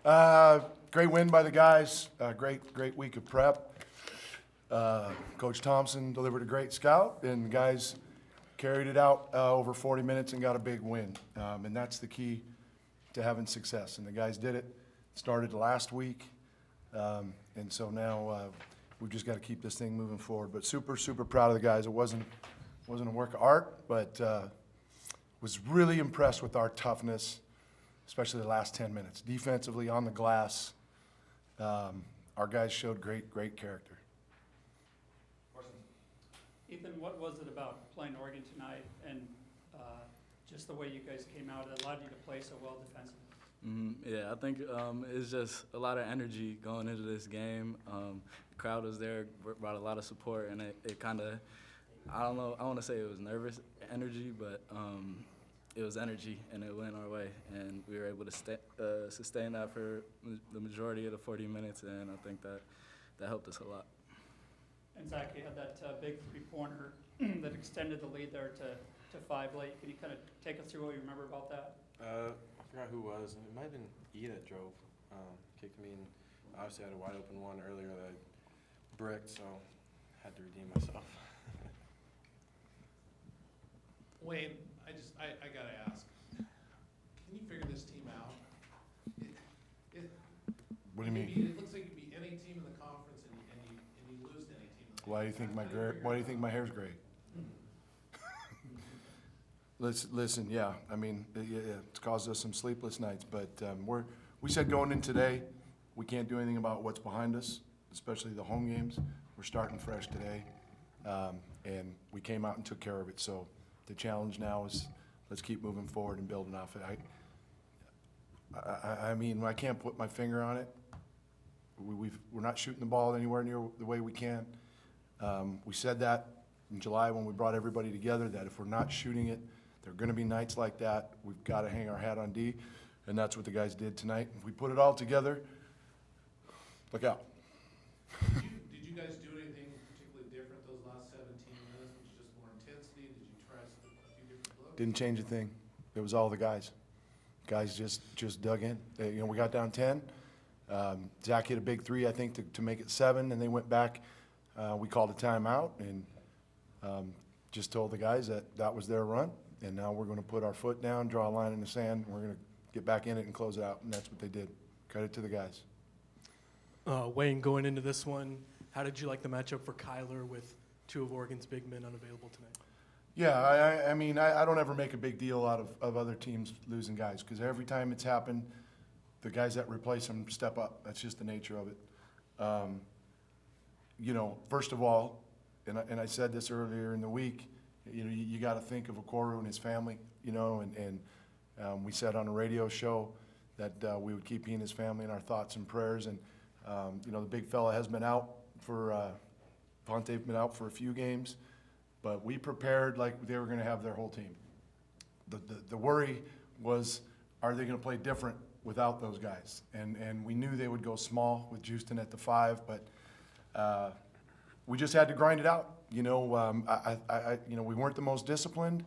Great win by the guys. Great week of prep. Coach Thompson delivered a great scout, and the guys carried it out over 40 minutes and got a big win. And that's the key to having success. And the guys did it. Started last week, and so now we've just got to keep this thing moving forward. But super proud of the guys. It wasn't a work of art, but was really impressed with our toughness, especially the last 10 minutes. Defensively, on the glass, our guys showed great character. Ethan, what was it about playing Oregon tonight and just the way you guys came out that allowed you to play so well defensively? Yeah, I think it's just a lot of energy going into this game. The crowd was there, brought a lot of support, and it kind of, I don't know, I want to say it was nervous energy, but it was energy, and it went our way, and we were able to sustain that for the majority of the 40 minutes, and I think that helped us a lot. And Zach, you had that big three-pointer that extended the lead there to 5 late. Can you kind of take us through what you remember about that? I forgot who it was. It might have been E that drove, kicked me, and obviously I had a wide open one earlier that I bricked, so I had to redeem myself. Wayne, I gotta ask, can you figure this team out? What do you mean? It looks like you beat any team in the conference and you lose to any team in the Why do you think my hair's gray? Listen, yeah, I mean, it's caused us some sleepless nights, but we said going in today, we can't do anything about what's behind us, especially the home games. We're starting fresh today, and we came out and took care of it. So the challenge now is let's keep moving forward and building off it. I mean, I can't put my finger on it. We're not shooting the ball anywhere near the way we can. We said that in July when we brought everybody together, that if we're not shooting it, there are going to be nights like that. We've got to hang our hat on D, and that's what the guys did tonight. If we put it all together, look out. Did you guys do anything particularly different those last 17 minutes? Was it just more intensity? Did you try a few different looks? Didn't change a thing. It was all the guys. Guys just dug in. We got down 10. Zach hit a big three, I think, to make it 7, and they went back. We called a timeout and just told the guys that was their run, and now we're going to put our foot down, draw a line in the sand, and we're going to get back in it and close it out, and that's what they did. Credit to the guys. Wayne, going into this one, how did you like the matchup for Kyler with 2 of Oregon's big men unavailable tonight? Yeah, I mean, I don't ever make a big deal out of other teams losing guys, because every time it's happened, the guys that replace them step up. That's just the nature of it. First of all, and I said this earlier in the week, you got to think of Okoro and his family, and we said on a radio show that we would keep he and his family in our thoughts and prayers. And, the big fella has been out for, Fonte's been out for a few games, but we prepared like they were going to have their whole team. The worry was, are they going to play different without those guys? And we knew they would go small with Houston at the 5, but we just had to grind it out. We weren't the most disciplined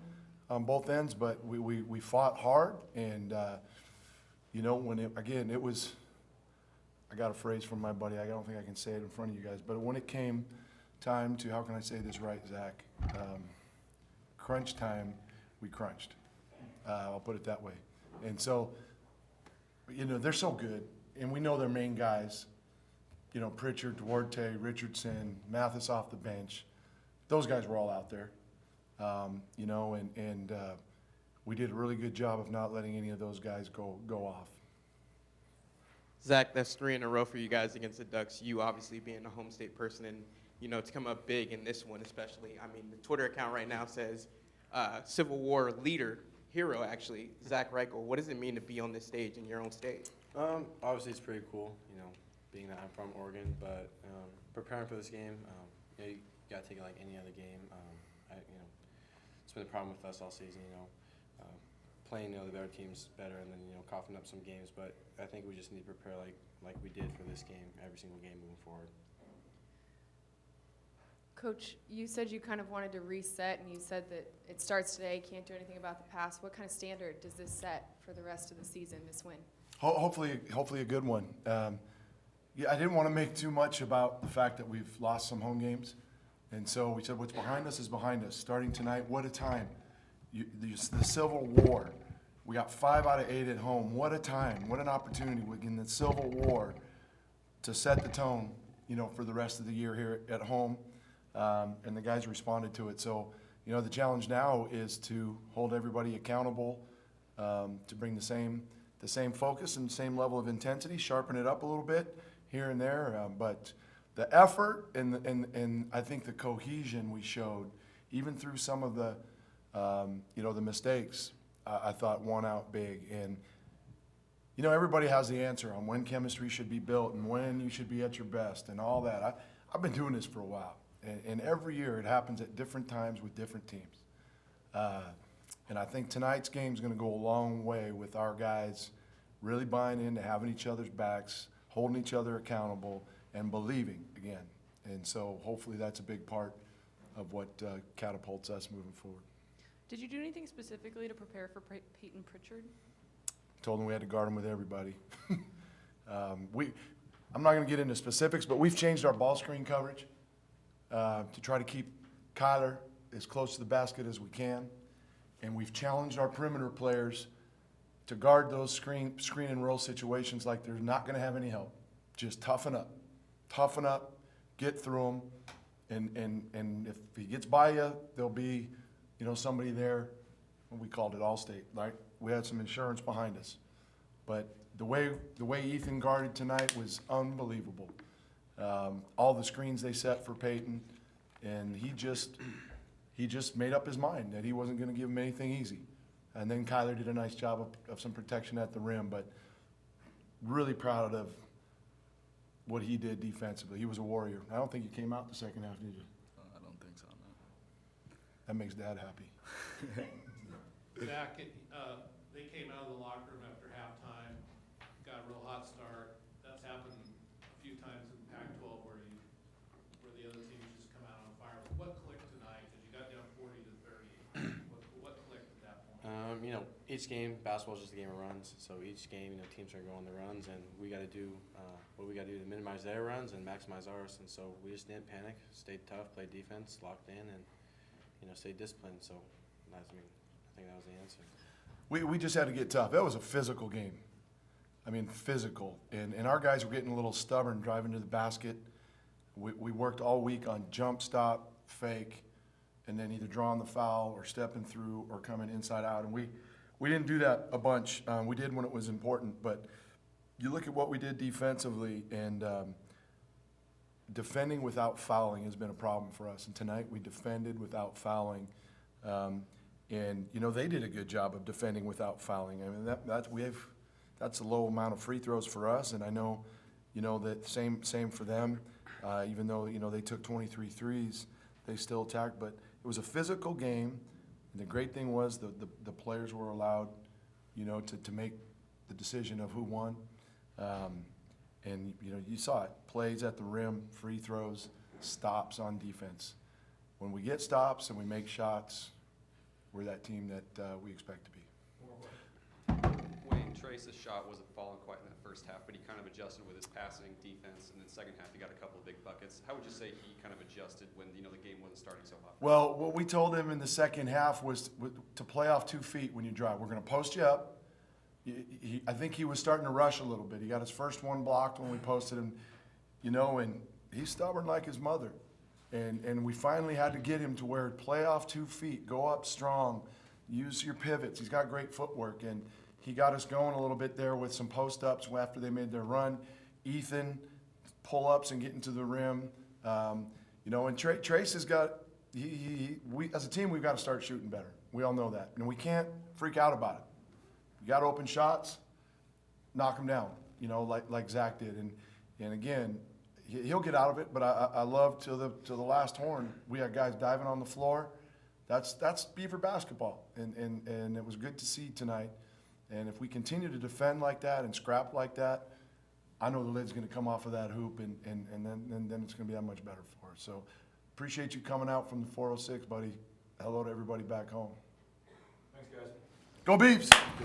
on both ends, but we fought hard. And it was, I got a phrase from my buddy. I don't think I can say it in front of you guys, but when it came time to, how can I say this right, Zach? Crunch time, we crunched. I'll put it that way. And so, they're so good, and we know their main guys. Pritchard, Duarte, Richardson, Mathis off the bench. Those guys were all out there, and we did a really good job of not letting any of those guys go off. Zach, that's 3 in a row for you guys against the Ducks. You obviously being a home state person and, to come up big in this one especially. I mean, the Twitter account right now says Civil War leader, hero actually, Zach Reichel. What does it mean to be on this stage, in your own state? Obviously it's pretty cool, being that I'm from Oregon, but preparing for this game, you got to take it like any other game. It's been a problem with us all season, playing the other teams better and then, coughing up some games, but I think we just need to prepare like we did for this game, every single game moving forward. Coach, you said you kind of wanted to reset, and you said that it starts today, can't do anything about the past. What kind of standard does this set for the rest of the season, this win? Hopefully a good one. Yeah, I didn't want to make too much about the fact that we've lost some home games. And so we said, what's behind us is behind us. Starting tonight, what a time. The Civil War. We got 5 out of 8 at home. What a time. What an opportunity in the Civil War to set the tone, for the rest of the year here at home. And the guys responded to it. So, the challenge now is to hold everybody accountable, to bring the same focus and same level of intensity, sharpen it up a little bit here and there. But the effort and I think the cohesion we showed, even through some of the, the mistakes, I thought won out big. And, everybody has the answer on when chemistry should be built and when you should be at your best and all that. I've been doing this for a while. And every year it happens at different times with different teams. And I think tonight's game is going to go a long way with our guys really buying into having each other's backs, holding each other accountable, and believing again. And so hopefully that's a big part of what catapults us moving forward. Did you do anything specifically to prepare for Peyton Pritchard? Told them we had to guard him with everybody. I'm not going to get into specifics, but we've changed our ball screen coverage to try to keep Kyler as close to the basket as we can. And we've challenged our perimeter players to guard those screen and roll situations like they're not going to have any help. Just toughen up, get through them, and if he gets by you, there'll be, somebody there. We called it Allstate, right? We had some insurance behind us, but the way Ethan guarded tonight was unbelievable. All the screens they set for Peyton, and he just made up his mind that he wasn't going to give him anything easy. And then Kyler did a nice job of some protection at the rim, but really proud of what he did defensively. He was a warrior. I don't think you came out the second half, did you? I don't think so, no. That makes Dad happy. Zach, they came out of the locker room after halftime, got a real hot start. That's happened a few times in Pac-12 where the other teams just come out on fire. What clicked tonight? Because you got down 40 to 30. What clicked at that point? Each game, basketball is just a game of runs. So each game, teams are going the runs, and we got to do what we got to do to minimize their runs and maximize ours. And so we just didn't panic, stayed tough, played defense, locked in, and stayed disciplined. So I think that was the answer. We just had to get tough. That was a physical game. Physical. And our guys were getting a little stubborn driving to the basket. We worked all week on jump stop, fake, and then either drawing the foul or stepping through or coming inside out. And we didn't do that a bunch. We did when it was important. But you look at what we did defensively, and defending without fouling has been a problem for us. And tonight we defended without fouling. And they did a good job of defending without fouling. That's a low amount of free throws for us, and I know, that same for them. Even though they took 23 threes, they still attacked. But it was a physical game, and the great thing was the players were allowed, to make the decision of who won. And you saw it: plays at the rim, free throws, stops on defense. When we get stops and we make shots, we're that team that we expect to be. Wayne, Trace's shot wasn't falling quite in that first half, but he kind of adjusted with his passing, defense, and then second half he got a couple of big buckets. How would you say he kind of adjusted when the game wasn't starting so hot? Well, what we told him in the second half was to play off 2 feet when you drive. We're going to post you up. I think he was starting to rush a little bit. He got his first one blocked when we posted him, and he's stubborn like his mother. And we finally had to get him to where play off 2 feet, go up strong, use your pivots. He's got great footwork, and he got us going a little bit there with some post-ups after they made their run. Ethan, pull-ups and getting to the rim. And Trace has got, we as a team, we've got to start shooting better. We all know that. And we can't freak out about it. You got open shots, knock them down, like Zach did. And again, he'll get out of it, but I love to the last horn. We had guys diving on the floor. That's Beaver basketball, and it was good to see tonight. And if we continue to defend like that and scrap like that, I know the lid's going to come off of that hoop, and then it's going to be that much better for us. So appreciate you coming out from the 406, buddy. Hello to everybody back home. Thanks, guys. Go Beavs!